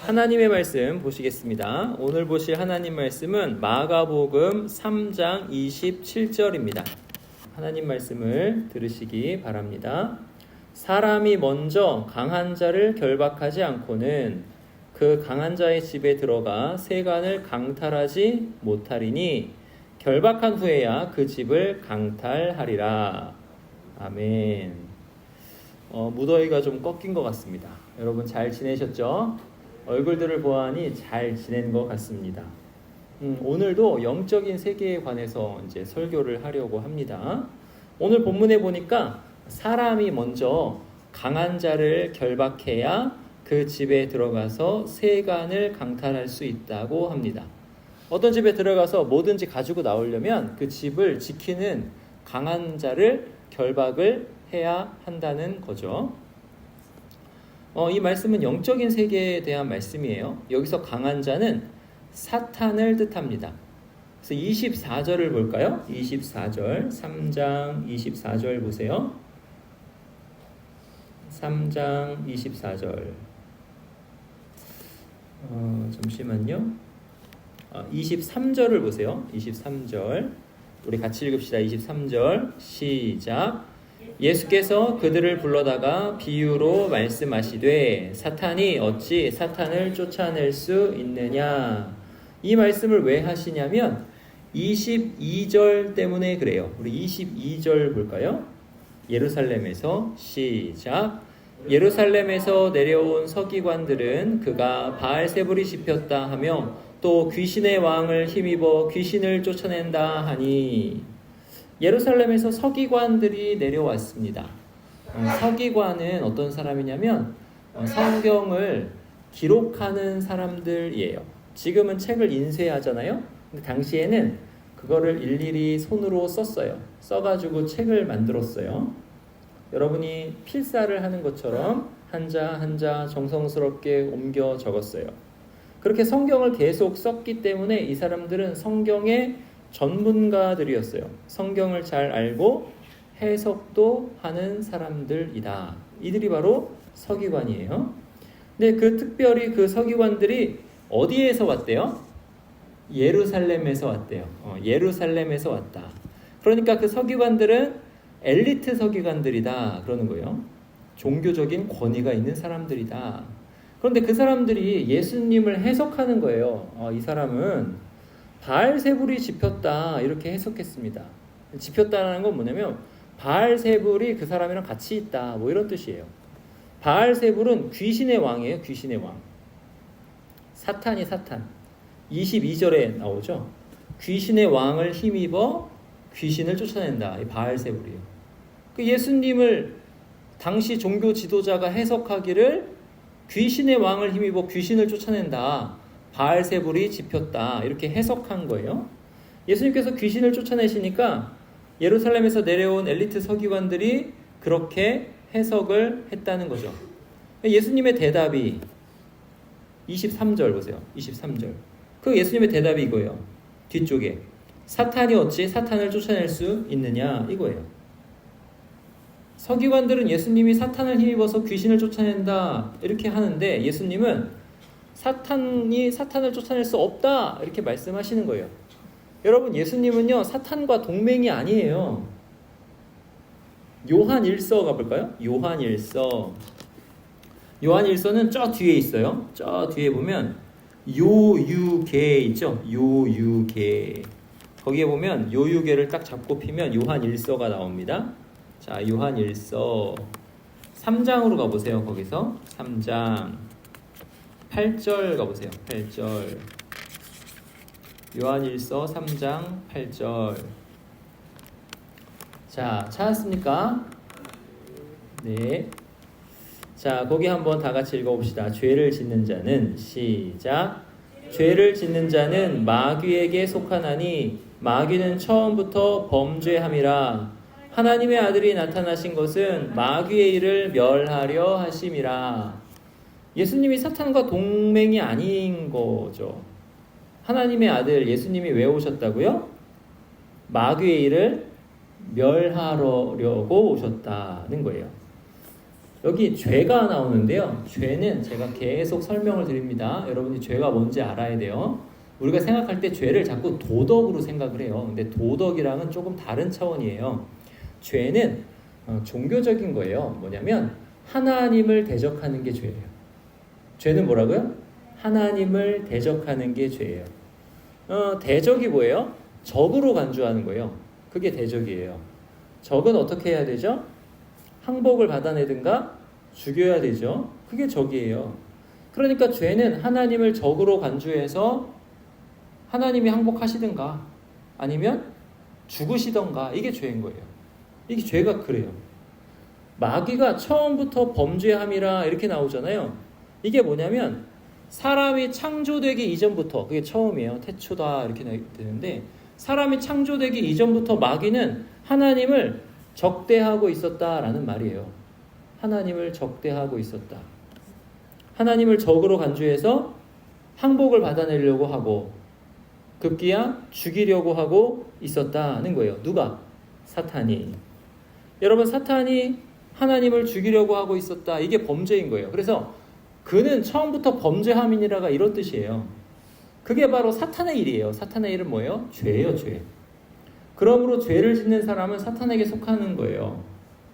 하나님의 말씀 보시겠습니다. 오늘 보실 하나님 말씀은 마가복음 3장 27절입니다. 하나님 말씀을 들으시기 바랍니다. 사람이 먼저 강한 자를 결박하지 않고는 그 강한 자의 집에 들어가 세간을 강탈하지 못하리니 결박한 후에야 그 집을 강탈하리라. 아멘. 무더위가 좀 꺾인 것 같습니다. 여러분 잘 지내셨죠? 얼굴들을 보아하니 잘 지낸 것 같습니다. 오늘도 영적인 세계에 관해서 이제 설교를 하려고 합니다. 오늘 본문에 보니까 사람이 먼저 강한 자를 결박해야 그 집에 들어가서 세간을 강탈할 수 있다고 합니다. 어떤 집에 들어가서 뭐든지 가지고 나오려면 그 집을 지키는 강한 자를 결박을 해야 한다는 거죠. 이 말씀은 영적인 세계에 대한 말씀이에요. 여기서 강한 자는 사탄을 뜻합니다. 그래서 24절을 볼까요? 24절, 3장 24절 보세요. 3장 24절. 잠시만요. 23절을 보세요. 23절. 우리 같이 읽읍시다. 23절. 시작. 예수께서 그들을 불러다가 비유로 말씀하시되 사탄이 어찌 사탄을 쫓아낼 수 있느냐. 이 말씀을 왜 하시냐면 22절 때문에 그래요. 우리 22절 볼까요? 예루살렘에서 시작. 예루살렘에서 내려온 서기관들은 그가 바알세불이 집혔다 하며 또 귀신의 왕을 힘입어 귀신을 쫓아낸다 하니. 예루살렘에서 서기관들이 내려왔습니다. 서기관은 어떤 사람이냐면 성경을 기록하는 사람들이에요. 지금은 책을 인쇄하잖아요. 근데 당시에는 그거를 일일이 손으로 썼어요. 써가지고 책을 만들었어요. 여러분이 필사를 하는 것처럼 한자 한자 정성스럽게 옮겨 적었어요. 그렇게 성경을 계속 썼기 때문에 이 사람들은 성경의 전문가들이었어요. 성경을 잘 알고 해석도 하는 사람들이다. 이들이 바로 서기관이에요. 근데 특별히 그 서기관들이 어디에서 왔대요? 예루살렘에서 왔대요. 예루살렘에서 왔다. 그러니까 그 서기관들은 엘리트 서기관들이다 그러는 거예요. 종교적인 권위가 있는 사람들이다. 그런데 그 사람들이 예수님을 해석하는 거예요. 이 사람은 바알세불이 집혔다 이렇게 해석했습니다. 집혔다는 건 뭐냐면 바알세불이 그 사람이랑 같이 있다 뭐 이런 뜻이에요. 바알세불은 귀신의 왕이에요. 귀신의 왕. 사탄이 사탄. 22절에 나오죠. 귀신의 왕을 힘입어 귀신을 쫓아낸다. 이 바알세불이에요. 그 예수님을 당시 종교 지도자가 해석하기를 귀신의 왕을 힘입어 귀신을 쫓아낸다. 바알세불이 집혔다. 이렇게 해석한 거예요. 예수님께서 귀신을 쫓아내시니까 예루살렘에서 내려온 엘리트 서기관들이 그렇게 해석을 했다는 거죠. 예수님의 대답이 23절 보세요. 23절. 그 예수님의 대답이 이거예요. 뒤쪽에. 사탄이 어찌 사탄을 쫓아낼 수 있느냐 이거예요. 서기관들은 예수님이 사탄을 힘입어서 귀신을 쫓아낸다 이렇게 하는데 예수님은 사탄이 사탄을 쫓아낼 수 없다 이렇게 말씀하시는 거예요. 여러분 예수님은요 사탄과 동맹이 아니에요. 요한일서 가볼까요? 요한일서는 저 뒤에 있어요. 저 뒤에 보면 요유계 있죠? 요유계. 거기에 보면 요유계를 딱 잡고 피면 요한일서가 나옵니다. 자, 요한일서 3장으로 가보세요. 거기서 3장 8절 가보세요. 8절. 요한일서 3장 8절. 자, 찾았습니까? 네. 자, 거기 한번 다 같이 읽어봅시다. 죄를 짓는 자는 시작. 죄를 짓는 자는 마귀에게 속하나니 마귀는 처음부터 범죄함이라. 하나님의 아들이 나타나신 것은 마귀의 일을 멸하려 하심이라. 예수님이 사탄과 동맹이 아닌 거죠. 하나님의 아들 예수님이 왜 오셨다고요? 마귀의 일을 멸하려고 오셨다는 거예요. 여기 죄가 나오는데요. 죄는 제가 계속 설명을 드립니다. 여러분이 죄가 뭔지 알아야 돼요. 우리가 생각할 때 죄를 자꾸 도덕으로 생각을 해요. 근데 도덕이랑은 조금 다른 차원이에요. 죄는 종교적인 거예요. 뭐냐면 하나님을 대적하는 게 죄예요. 죄는 뭐라고요? 하나님을 대적하는 게 죄예요. 대적이 뭐예요? 적으로 간주하는 거예요. 그게 대적이에요. 적은 어떻게 해야 되죠? 항복을 받아내든가 죽여야 되죠. 그게 적이에요. 그러니까 죄는 하나님을 적으로 간주해서 하나님이 항복하시든가 아니면 죽으시던가 이게 죄인 거예요. 이게 죄가 그래요. 마귀가 처음부터 범죄함이라 이렇게 나오잖아요. 이게 뭐냐면 사람이 창조되기 이전부터, 그게 처음이에요. 태초다 이렇게 되는데, 사람이 창조되기 이전부터 마귀는 하나님을 적대하고 있었다라는 말이에요. 하나님을 적대하고 있었다. 하나님을 적으로 간주해서 항복을 받아내려고 하고 급기야 죽이려고 하고 있었다는 거예요. 누가? 사탄이. 여러분, 사탄이 하나님을 죽이려고 하고 있었다. 이게 범죄인 거예요. 그래서 그는 처음부터 범죄함이니라가 이런 뜻이에요. 그게 바로 사탄의 일이에요. 사탄의 일은 뭐예요? 죄예요, 죄. 그러므로 죄를 짓는 사람은 사탄에게 속하는 거예요.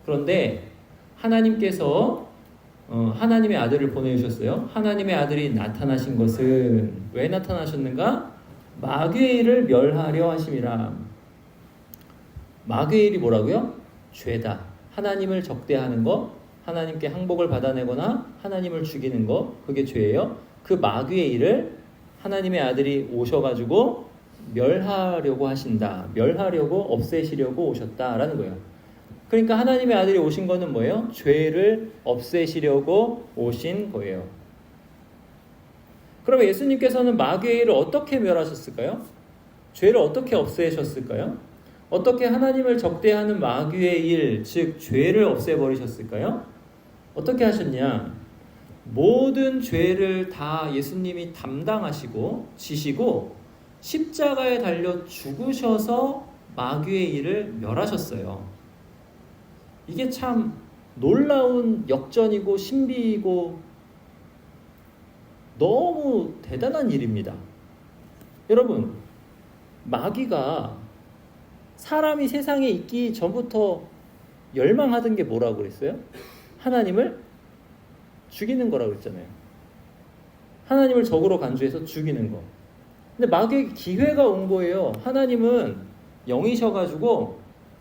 그런데 하나님께서 하나님의 아들을 보내주셨어요. 하나님의 아들이 나타나신 것은 왜 나타나셨는가? 마귀의 일을 멸하려 하심이라. 마귀의 일이 뭐라고요? 죄다. 하나님을 적대하는 것, 하나님께 항복을 받아내거나 하나님을 죽이는 것, 그게 죄예요. 그 마귀의 일을 하나님의 아들이 오셔가지고 멸하려고 하신다. 멸하려고, 없애시려고 오셨다라는 거예요. 그러니까 하나님의 아들이 오신 거는 뭐예요? 죄를 없애시려고 오신 거예요. 그러면 예수님께서는 마귀의 일을 어떻게 멸하셨을까요? 죄를 어떻게 없애셨을까요? 어떻게 하나님을 적대하는 마귀의 일, 즉 죄를 없애버리셨을까요? 어떻게 하셨냐? 모든 죄를 다 예수님이 담당하시고 지시고 십자가에 달려 죽으셔서 마귀의 일을 멸하셨어요. 이게 참 놀라운 역전이고 신비이고 너무 대단한 일입니다. 여러분, 마귀가 사람이 세상에 있기 전부터 열망하던 게 뭐라고 그랬어요? 하나님을 죽이는 거라고 그랬잖아요. 하나님을 적으로 간주해서 죽이는 거. 근데 마귀에게 기회가 온 거예요. 하나님은 영이셔가지고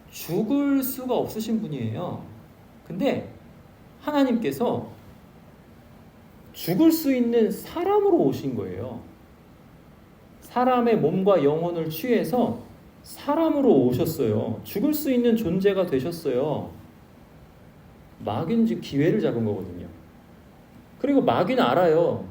죽을 수가 없으신 분이에요. 근데 하나님께서 죽을 수 있는 사람으로 오신 거예요. 사람의 몸과 영혼을 취해서 사람으로 오셨어요. 죽을 수 있는 존재가 되셨어요. 마귀는 지금 기회를 잡은 거거든요. 그리고 마귀는 알아요.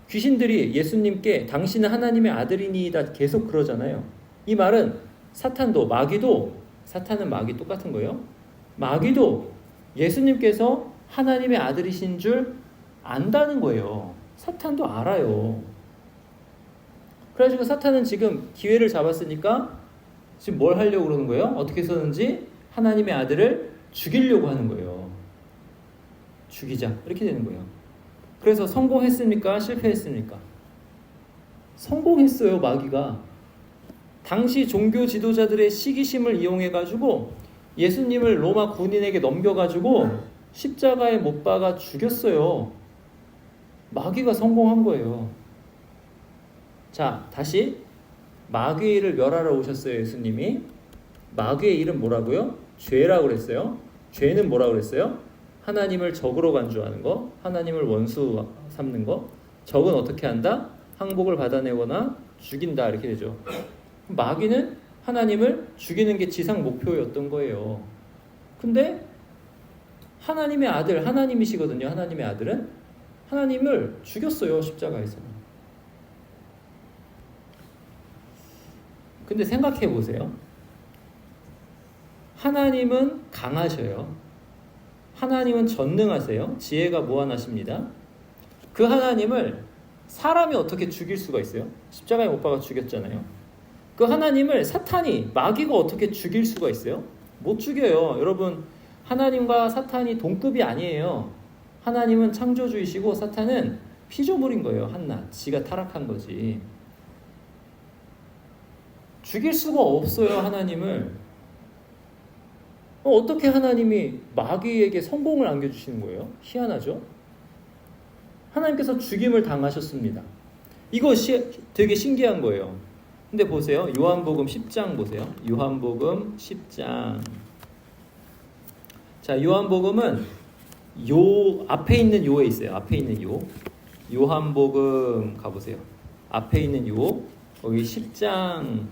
귀신들이 예수님께 당신은 하나님의 아들이니이다 계속 그러잖아요. 이 말은 사탄도 마귀도, 사탄은 마귀 똑같은 거예요. 마귀도 예수님께서 하나님의 아들이신 줄 안다는 거예요. 사탄도 알아요. 그래가지고 사탄은 지금 기회를 잡았으니까 지금 뭘 하려고 그러는 거예요? 어떻게 해서든지 하나님의 아들을 죽이려고 하는 거예요. 죽이자. 이렇게 되는 거예요. 그래서 성공했습니까? 실패했습니까? 성공했어요, 마귀가. 당시 종교 지도자들의 시기심을 이용해가지고 예수님을 로마 군인에게 넘겨가지고 십자가에 못 박아 죽였어요. 마귀가 성공한 거예요. 자, 다시 마귀의 일을 멸하러 오셨어요, 예수님이. 마귀의 일은 뭐라고요? 죄라고 그랬어요. 죄는 뭐라고 그랬어요? 하나님을 적으로 간주하는 거, 하나님을 원수 삼는 거. 적은 어떻게 한다? 항복을 받아내거나 죽인다, 이렇게 되죠. 마귀는 하나님을 죽이는 게 지상 목표였던 거예요. 근데 하나님의 아들, 하나님이시거든요. 하나님의 아들은 하나님을 죽였어요, 십자가에서. 근데 생각해 보세요. 하나님은 강하셔요. 하나님은 전능하세요. 지혜가 무한하십니다. 그 하나님을 사람이 어떻게 죽일 수가 있어요? 십자가에 못 박아 죽였잖아요. 그 하나님을 사탄이, 마귀가 어떻게 죽일 수가 있어요? 못 죽여요. 여러분, 하나님과 사탄이 동급이 아니에요. 하나님은 창조주이시고 사탄은 피조물인 거예요. 한낱. 지가 타락한 거지. 죽일 수가 없어요, 하나님을. 어떻게 하나님이 마귀에게 성공을 안겨주시는 거예요? 희한하죠? 하나님께서 죽임을 당하셨습니다. 이거 되게 신기한 거예요. 근데 보세요. 요한복음 10장 보세요. 요한복음 10장. 자, 요한복음은 요 앞에 있는 요에 있어요. 앞에 있는 요. 요한복음 가보세요. 앞에 있는 요. 거기 10장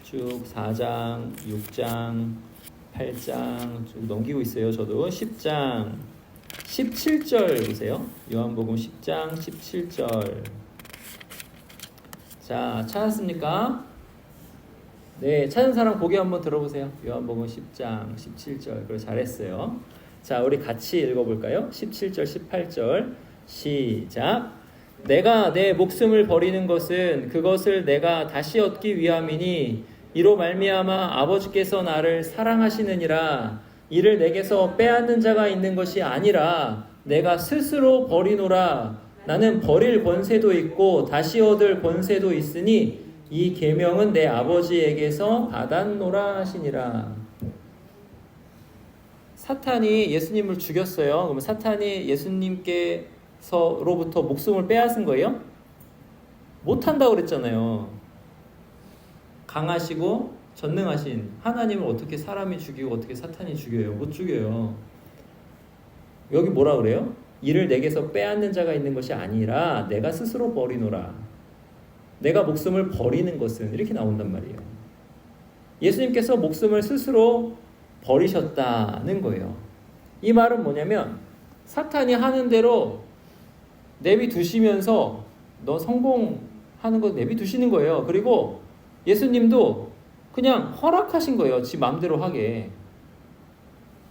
쭉 4장, 6장, 8장 쭉 넘기고 있어요. 저도 10장 17절 보세요. 요한복음 10장 17절. 자, 찾았습니까? 네, 찾은 사람 고개 한번 들어보세요. 요한복음 10장 17절. 그래, 잘했어요. 자, 우리 같이 읽어볼까요? 17절 18절 시작. 내가 내 목숨을 버리는 것은 그것을 내가 다시 얻기 위함이니 이로 말미암아 아버지께서 나를 사랑하시느니라. 이를 내게서 빼앗는 자가 있는 것이 아니라 내가 스스로 버리노라. 나는 버릴 권세도 있고 다시 얻을 권세도 있으니 이 계명은 내 아버지에게서 받았노라 하시니라. 사탄이 예수님을 죽였어요. 그럼 사탄이 예수님께서로부터 목숨을 빼앗은 거예요? 못한다고 그랬잖아요. 강하시고 전능하신 하나님을 어떻게 사람이 죽이고 어떻게 사탄이 죽여요? 못 죽여요. 여기 뭐라 그래요? 이를 내게서 빼앗는 자가 있는 것이 아니라 내가 스스로 버리노라. 내가 목숨을 버리는 것은 이렇게 나온단 말이에요. 예수님께서 목숨을 스스로 버리셨다는 거예요. 이 말은 뭐냐면 사탄이 하는 대로 내비두시면서 너 성공하는 거 내비두시는 거예요. 그리고 예수님도 그냥 허락하신 거예요. 지 마음대로 하게.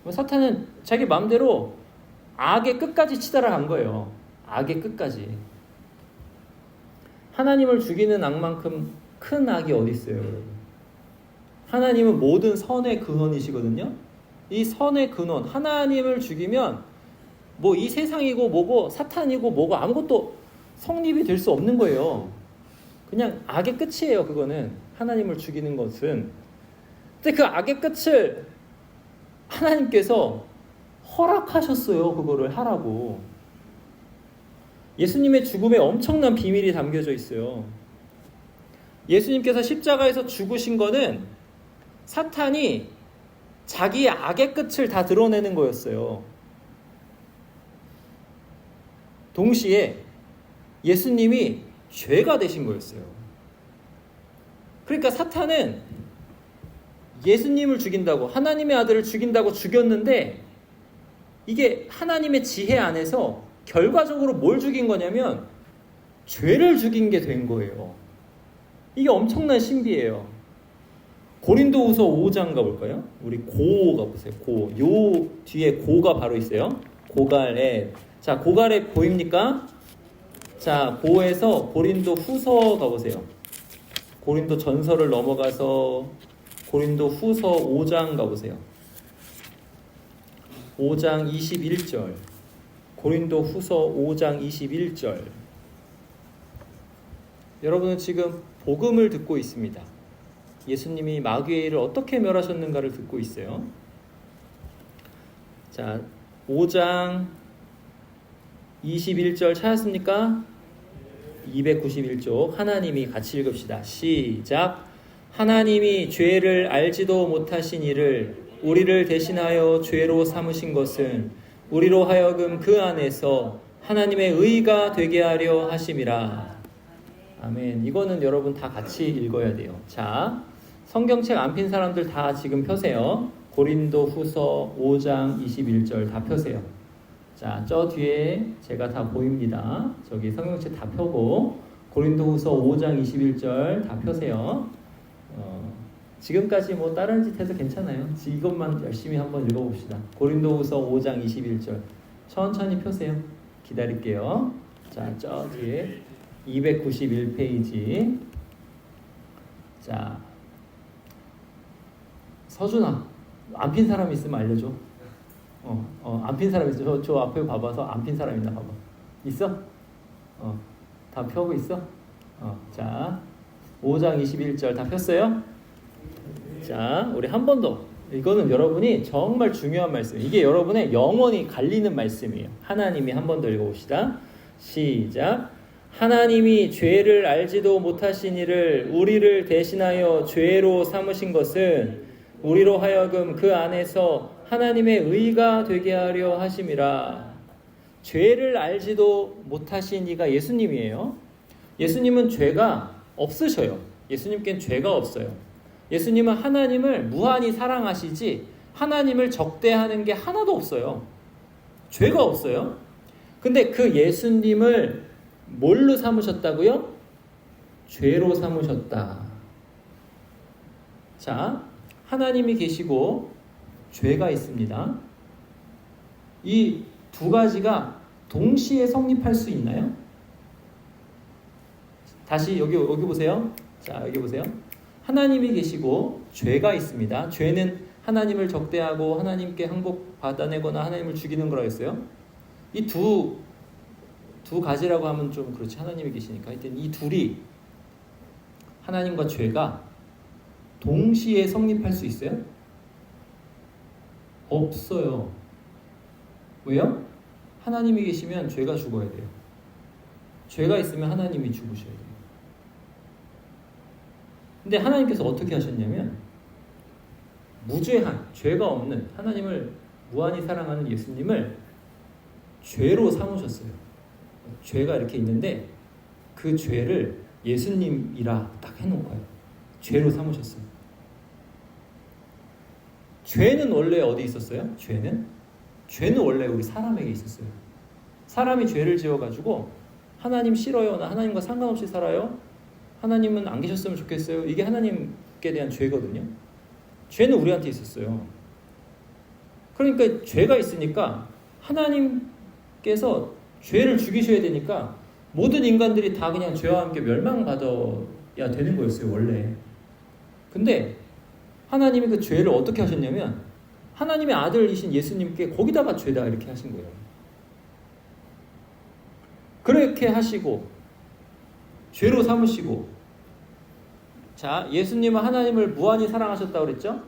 사탄은 자기 마음대로 악의 끝까지 치달아간 거예요. 악의 끝까지. 하나님을 죽이는 악만큼 큰 악이 어디 있어요? 하나님은 모든 선의 근원이시거든요. 이 선의 근원, 하나님을 죽이면 뭐 이 세상이고 뭐고 사탄이고 뭐고 아무것도 성립이 될 수 없는 거예요. 그냥 악의 끝이에요. 그거는 하나님을 죽이는 것은. 근데 그 악의 끝을 하나님께서 허락하셨어요. 그거를 하라고. 예수님의 죽음에 엄청난 비밀이 담겨져 있어요. 예수님께서 십자가에서 죽으신 거는 사탄이 자기의 악의 끝을 다 드러내는 거였어요. 동시에 예수님이 죄가 되신 거였어요. 그러니까 사탄은 예수님을 죽인다고, 하나님의 아들을 죽인다고 죽였는데 이게 하나님의 지혜 안에서 결과적으로 뭘 죽인 거냐면 죄를 죽인 게 된 거예요. 이게 엄청난 신비예요. 고린도후서 5장 가볼까요? 우리 고 가보세요. 고. 요 뒤에 고가 바로 있어요. 고갈에. 자, 고갈에 보입니까? 자, 고에서 고린도 후서 가보세요. 고린도 전서를 넘어가서 고린도 후서 5장 가보세요. 5장 21절. 고린도 후서 5장 21절. 여러분은 지금 복음을 듣고 있습니다. 예수님이 마귀의 일을 어떻게 멸하셨는가를 듣고 있어요. 자, 5장 21절 찾았습니까? 291쪽 하나님이 같이 읽읍시다. 시작. 하나님이 죄를 알지도 못하신 이를 우리를 대신하여 죄로 삼으신 것은 우리로 하여금 그 안에서 하나님의 의가 되게 하려 하심이라. 아멘. 이거는 여러분 다 같이 읽어야 돼요. 자, 성경책 안 핀 사람들 다 지금 펴세요. 고린도 후서 5장 21절 다 펴세요. 자, 저 뒤에 제가 다 보입니다. 저기 성경책 다 펴고 고린도 후서 5장 21절 다 펴세요. 지금까지 뭐 다른 짓 해도 괜찮아요. 이것만 열심히 한번 읽어봅시다. 고린도후서 5장 21절 천천히 펴세요. 기다릴게요. 자, 저 뒤에 291페이지. 자, 서준아, 안 핀 사람 있으면 알려줘. 안 핀 사람 있어? 저 앞에 봐봐서 안 핀 사람 있나 봐봐. 있어? 다 펴고 있어? 자, 5장 21절 다 폈어요? 자, 우리 한 번 더. 이거는 여러분이 정말 중요한 말씀이에요. 이게 여러분의 영원히 갈리는 말씀이에요. 하나님이 한 번 더 읽어봅시다. 시작. 하나님이 죄를 알지도 못하신 이를 우리를 대신하여 죄로 삼으신 것은 우리로 하여금 그 안에서 하나님의 의가 되게 하려 하심이라. 죄를 알지도 못하신 이가 예수님이에요. 예수님은 죄가 없으셔요. 예수님께는 죄가 없어요. 예수님은 하나님을 무한히 사랑하시지 하나님을 적대하는 게 하나도 없어요. 죄가 없어요. 근데 그 예수님을 뭘로 삼으셨다고요? 죄로 삼으셨다. 자, 하나님이 계시고 죄가 있습니다. 이 두 가지가 동시에 성립할 수 있나요? 다시 여기 보세요. 자, 여기 보세요. 하나님이 계시고 죄가 있습니다. 죄는 하나님을 적대하고 하나님께 항복 받아내거나 하나님을 죽이는 거라고 했어요. 이 두 가지라고 하면 좀 그렇지. 하나님이 계시니까. 하여튼 이 둘이 하나님과 죄가 동시에 성립할 수 있어요? 없어요. 왜요? 하나님이 계시면 죄가 죽어야 돼요. 죄가 있으면 하나님이 죽으셔야 돼요. 근데 하나님께서 어떻게 하셨냐면 무죄한, 죄가 없는 하나님을 무한히 사랑하는 예수님을 죄로 삼으셨어요. 죄가 이렇게 있는데 그 죄를 예수님이라 딱 해놓은 거예요. 죄로 삼으셨어요. 죄는 원래 어디 있었어요? 죄는 원래 우리 사람에게 있었어요. 사람이 죄를 지어가지고 하나님 싫어요, 나 하나님과 상관없이 살아요, 하나님은 안 계셨으면 좋겠어요, 이게 하나님께 대한 죄거든요. 죄는 우리한테 있었어요. 그러니까 죄가 있으니까 하나님께서 죄를 죽이셔야 되니까 모든 인간들이 다 그냥 죄와 함께 멸망받아야 되는 거였어요, 원래. 근데 하나님이 그 죄를 어떻게 하셨냐면 하나님의 아들이신 예수님께 거기다가 죄다 이렇게 하신 거예요. 그렇게 하시고 죄로 삼으시고, 자, 예수님은 하나님을 무한히 사랑하셨다고 그랬죠?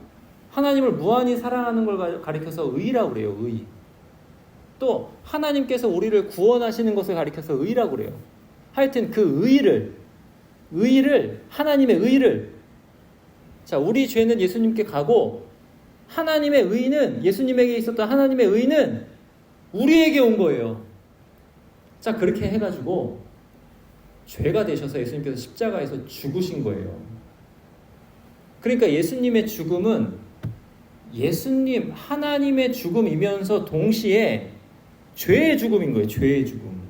하나님을 무한히 사랑하는 걸 가리켜서 의라고 그래요. 의. 또 하나님께서 우리를 구원하시는 것을 가리켜서 의라고 그래요. 하여튼 그 의를 하나님의 의를, 자, 우리 죄는 예수님께 가고 하나님의 의는, 예수님에게 있었던 하나님의 의는 우리에게 온 거예요. 자, 그렇게 해가지고 죄가 되셔서 예수님께서 십자가에서 죽으신 거예요. 그러니까 예수님의 죽음은 예수님, 하나님의 죽음이면서 동시에 죄의 죽음인 거예요. 죄의 죽음.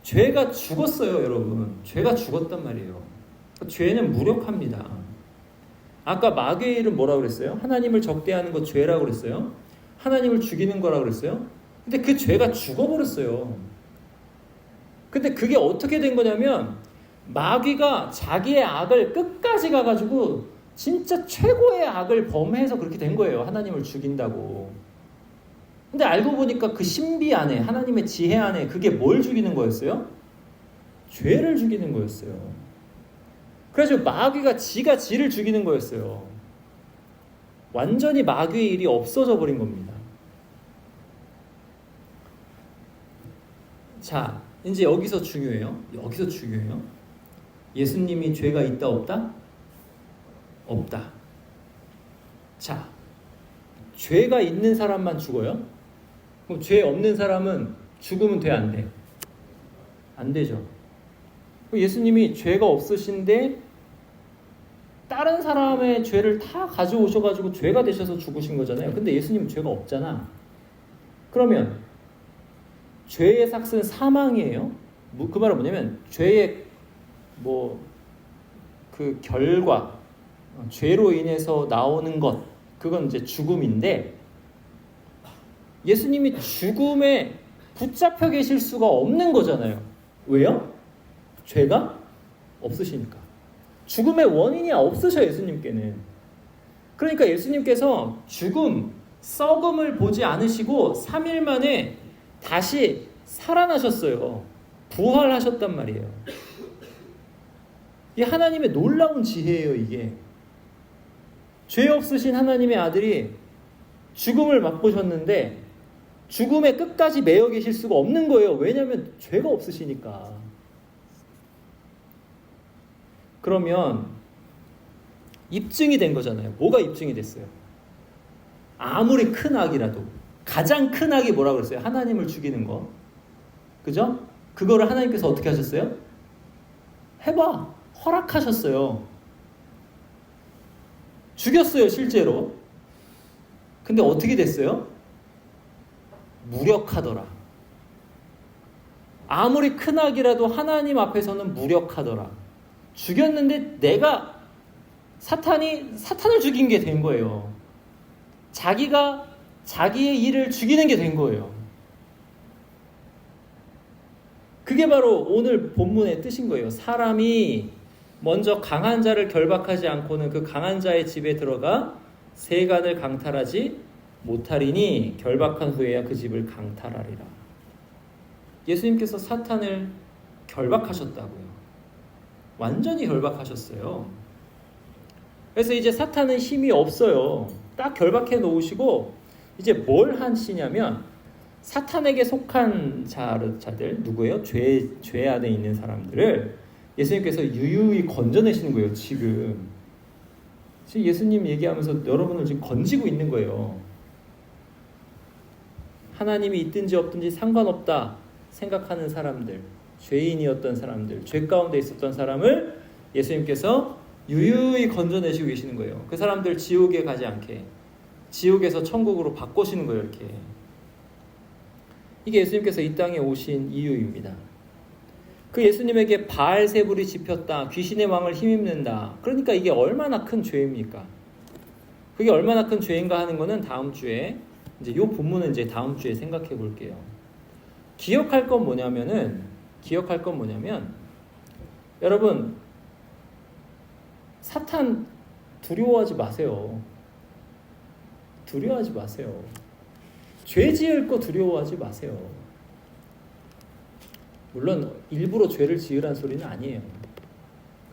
죄가 죽었어요, 여러분. 죄가 죽었단 말이에요. 죄는 무력합니다. 아까 마귀의 일은 뭐라고 그랬어요? 하나님을 적대하는 거 죄라고 그랬어요. 하나님을 죽이는 거라고 그랬어요. 근데 그 죄가 죽어버렸어요. 근데 그게 어떻게 된 거냐면 마귀가 자기의 악을 끝까지 가가지고 진짜 최고의 악을 범해서 그렇게 된 거예요. 하나님을 죽인다고. 근데 알고 보니까 그 신비 안에, 하나님의 지혜 안에 그게 뭘 죽이는 거였어요? 죄를 죽이는 거였어요. 그래서 마귀가 지가 지를 죽이는 거였어요. 완전히 마귀의 일이 없어져 버린 겁니다. 자, 이제 여기서 중요해요. 예수님이 죄가 있다 없다? 없다. 자, 죄가 있는 사람만 죽어요? 그럼 죄 없는 사람은 죽으면 돼, 안 돼? 안 되죠. 예수님이 죄가 없으신데 다른 사람의 죄를 다 가져오셔가지고 죄가 되셔서 죽으신 거잖아요. 근데 예수님은 죄가 없잖아. 그러면 죄의 삭은 사망이에요. 그 말은 뭐냐면 죄의 그 결과, 죄로 인해서 나오는 것, 그건 이제 죽음인데 예수님이 죽음에 붙잡혀 계실 수가 없는 거잖아요. 왜요? 죄가 없으시니까. 죽음의 원인이 없으셔, 예수님께는. 그러니까 예수님께서 죽음, 썩음을 보지 않으시고 3일 만에 다시 살아나셨어요. 부활하셨단 말이에요. 이 하나님의 놀라운 지혜예요, 이게. 죄 없으신 하나님의 아들이 죽음을 맛보셨는데 죽음의 끝까지 매여 계실 수가 없는 거예요. 왜냐하면 죄가 없으시니까. 그러면 입증이 된 거잖아요. 뭐가 입증이 됐어요? 아무리 큰 악이라도, 가장 큰 악이 뭐라고 그랬어요? 하나님을 죽이는 거. 그죠? 그거를 하나님께서 어떻게 하셨어요? 해봐. 허락하셨어요. 죽였어요, 실제로. 근데 어떻게 됐어요? 무력하더라. 아무리 큰 악이라도 하나님 앞에서는 무력하더라. 죽였는데 내가 사탄을 죽인 게 된 거예요. 자기가 자기의 일을 죽이는 게 된 거예요. 그게 바로 오늘 본문의 뜻인 거예요. 사람이 먼저 강한 자를 결박하지 않고는 그 강한 자의 집에 들어가 세간을 강탈하지 못하리니 결박한 후에야 그 집을 강탈하리라. 예수님께서 사탄을 결박하셨다고요. 완전히 결박하셨어요. 그래서 이제 사탄은 힘이 없어요. 딱 결박해 놓으시고 이제 뭘 하시냐면 사탄에게 속한 자들 누구예요? 죄 안에 있는 사람들을 예수님께서 유유히 건져내시는 거예요. 지금 예수님 얘기하면서 여러분을 지금 건지고 있는 거예요. 하나님이 있든지 없든지 상관없다 생각하는 사람들, 죄인이었던 사람들, 죄 가운데 있었던 사람을 예수님께서 유유히 건져내시고 계시는 거예요. 그 사람들 지옥에 가지 않게, 지옥에서 천국으로 바꾸시는 거예요. 이렇게. 이게 예수님께서 이 땅에 오신 이유입니다. 그 예수님에게 바알세불이 집혔다, 귀신의 왕을 힘입는다. 그러니까 이게 얼마나 큰 죄입니까? 그게 얼마나 큰 죄인가 하는 거는 다음 주에, 이제 이 본문은 이제 다음 주에 생각해 볼게요. 기억할 건 뭐냐면 여러분, 사탄 두려워하지 마세요. 두려워하지 마세요. 죄 지을 거 두려워하지 마세요. 물론 일부러 죄를 지으란 소리는 아니에요.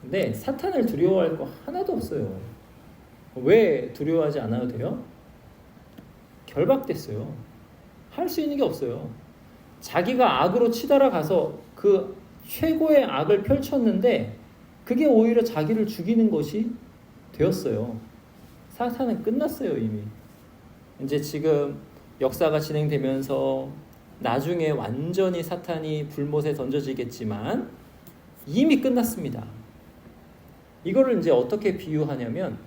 근데 사탄을 두려워할 거 하나도 없어요. 왜 두려워하지 않아도 돼요? 결박됐어요. 할 수 있는 게 없어요. 자기가 악으로 치달아가서 그 최고의 악을 펼쳤는데 그게 오히려 자기를 죽이는 것이 되었어요. 사탄은 끝났어요, 이미. 이제 지금 역사가 진행되면서 나중에 완전히 사탄이 불못에 던져지겠지만 이미 끝났습니다. 이거를 이제 어떻게 비유하냐면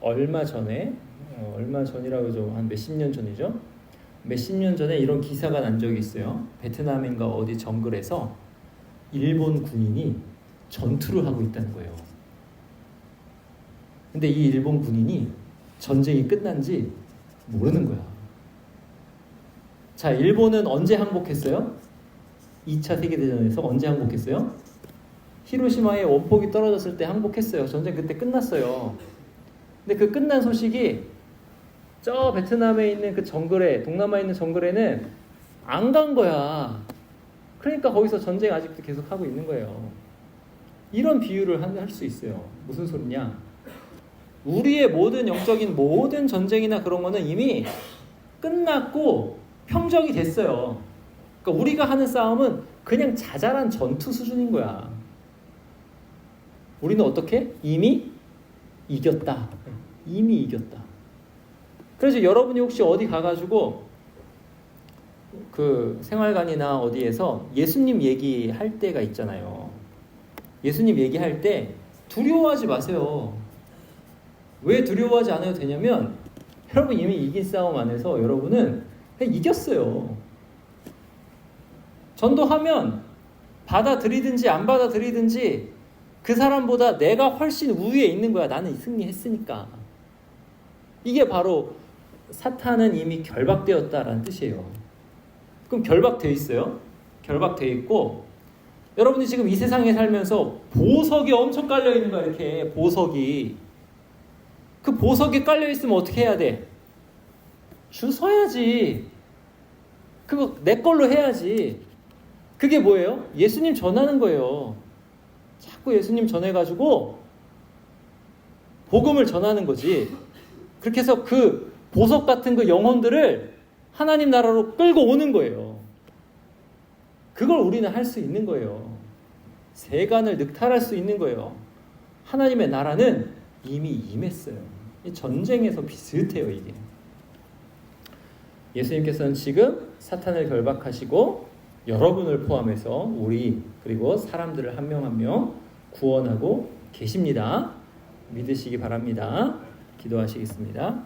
얼마 전이라고 좀 한 몇십 년 전이죠. 몇십 년 전에 이런 기사가 난 적이 있어요. 베트남인가 어디 정글에서 일본 군인이 전투를 하고 있다는 거예요. 근데 이 일본 군인이 전쟁이 끝난지 모르는 거야. 자, 일본은 언제 항복했어요? 2차 세계대전에서 언제 항복했어요? 히로시마에 원폭이 떨어졌을 때 항복했어요. 전쟁 그때 끝났어요. 근데 그 끝난 소식이 저 베트남에 있는 그 정글에, 동남아에 있는 정글에는 안 간 거야. 그러니까 거기서 전쟁 아직도 계속 하고 있는 거예요. 이런 비유를 할 수 있어요. 무슨 소리냐? 우리의 모든 영적인 모든 전쟁이나 그런 거는 이미 끝났고 평정이 됐어요. 그러니까 우리가 하는 싸움은 그냥 자잘한 전투 수준인 거야. 우리는 어떻게? 이미 이겼다. 이미 이겼다. 그래서 여러분이 혹시 어디 가가지고 그 생활관이나 어디에서 예수님 얘기할 때가 있잖아요. 예수님 얘기할 때 두려워하지 마세요. 왜 두려워하지 않아도 되냐면 여러분 이미 이긴 싸움 안에서 여러분은 그냥 이겼어요. 전도하면 받아들이든지 안 받아들이든지 그 사람보다 내가 훨씬 우위에 있는 거야. 나는 승리했으니까. 이게 바로 사탄은 이미 결박되었다라는 뜻이에요. 그럼 결박되어 있어요. 결박되어 있고 여러분이 지금 이 세상에 살면서 보석이 엄청 깔려 있는 거야. 이렇게 보석이. 그 보석이 깔려 있으면 어떻게 해야 돼? 주워야지. 그거 내 걸로 해야지. 그게 뭐예요? 예수님 전하는 거예요. 자꾸 예수님 전해가지고 복음을 전하는 거지. 그렇게 해서 그 보석 같은 그 영혼들을 하나님 나라로 끌고 오는 거예요. 그걸 우리는 할 수 있는 거예요. 세간을 늑탈할 수 있는 거예요. 하나님의 나라는 이미 임했어요. 전쟁에서 비슷해요, 이게. 예수님께서는 지금 사탄을 결박하시고 여러분을 포함해서 우리 그리고 사람들을 한 명 한 명 구원하고 계십니다. 믿으시기 바랍니다. 기도하시겠습니다.